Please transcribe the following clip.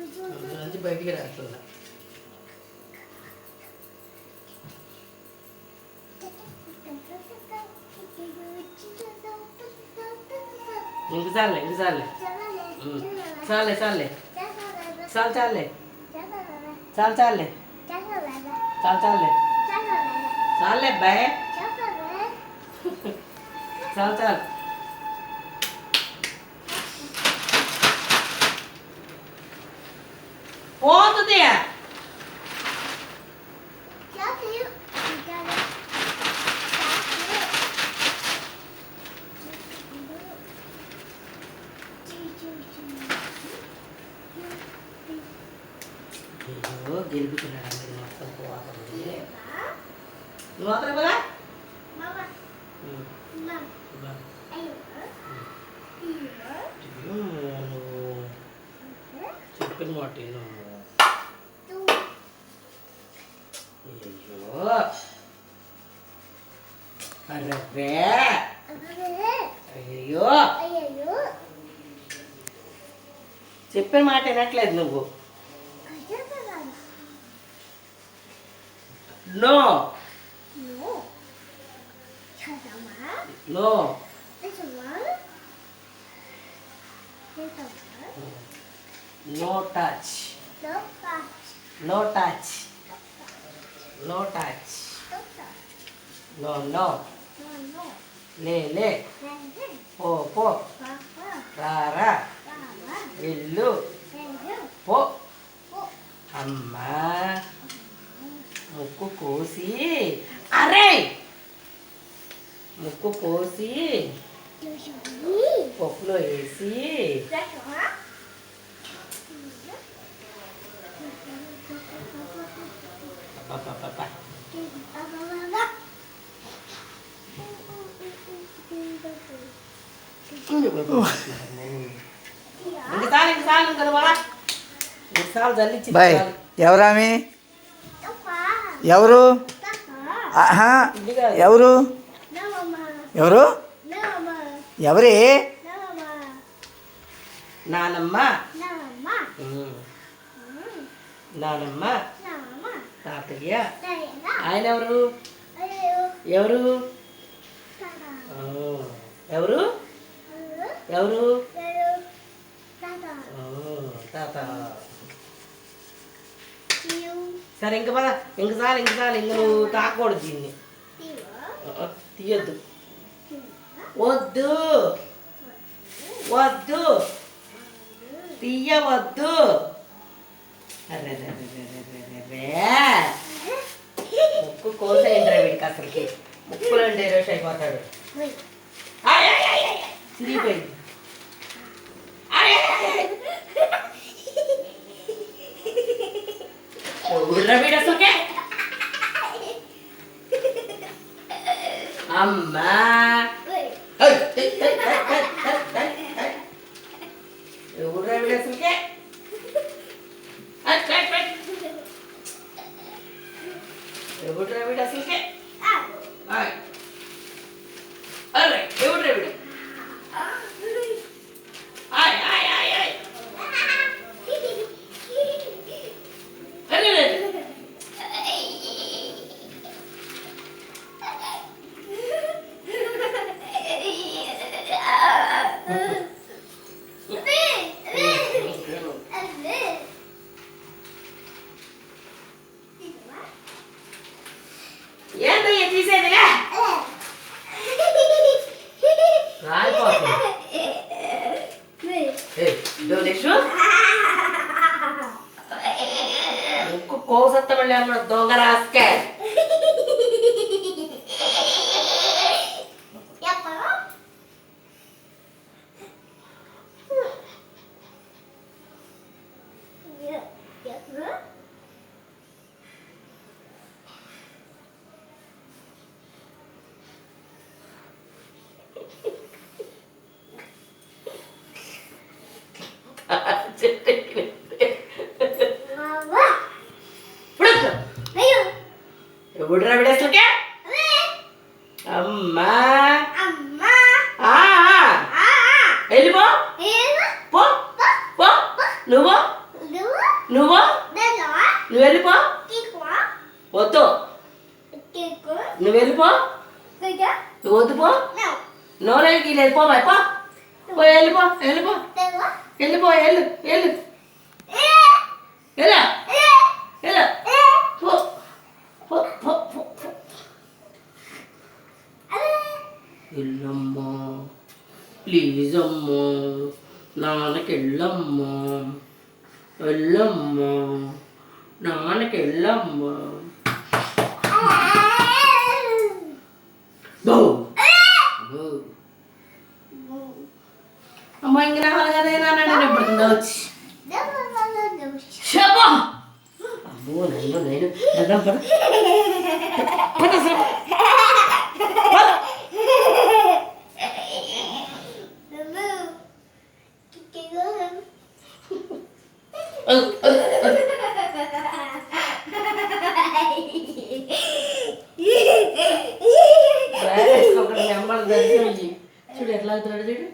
అందులో నుంచి బయటికి రాట్లా. ఇంక చాలే చాలే చాలే చాలే చాలు చాలే చాలు చాలే చాలు చాలే చాలే అబ్బాయి చాలు చాలు. పోతుంది గెలుపుతున్నాడు అందరి మొత్తం పోతుంది. నువ్వు అతను కదా చెప్పిన మాట అయ్యో అరే అయ్యో చెప్పిన మాట వినట్లేదు నువ్వు. No no no touch no touch no touch no no le po ra illu po amma ముక్కు కోసి అరే ముక్కు కోసి పప్పులో వేసి ఎవరామి ఎవరు ఎవరు ఎవరు ఎవరే నానమ్మ నానమ్మ తాతయ్య ఆయన ఎవరు ఎవరు ఎవరు ఎవరు తాత. సరే ఇంక పద ఇంక చాలు ఇంక నువ్వు తాకూడదు దీన్ని తీయద్దు వద్దు వద్దు తీయవద్దు. అరే ముక్కు కోసేయండి వీడికి అసలుకి ముక్కులో డైరోష్ అయిపోతాడు. చిరిగిపోయింది వీడు అసలుకే అమ్మా ఎవరు వీడు అసలుకే ఎవరు వీడు అసలుకే అరే ఎవరు వీడు ఏంటయ్యా తీసేదిలే ముక్కు కోసత్తమళ్ళీ అమ్మ దొంగ రాసుకే ఎవడురా విడేసుకే అమ్మా వెళ్ళిపో పో పో నువ్వు నోరేకి లేదు పో బాయ్ పో వెళ్ళిపో వెళ్ళిపో వెళ్ళిపో వెళ్ళు వెళ్ళు ఎలా ఎలా పో పో పో పో వెళ్ళమ్మా ప్లీజ్ అమ్మా నాన్నకి వెళ్ళమ్మా వెళ్ళమ్మా నాన్నకి వెళ్ళమ్మా అమ్మా ఇంక రావాలి కదా నాన్న ఎప్పుడు వచ్చి అమ్మో నన్ను నేను చూడు ఎట్లా అవుతున్నాడు చూడు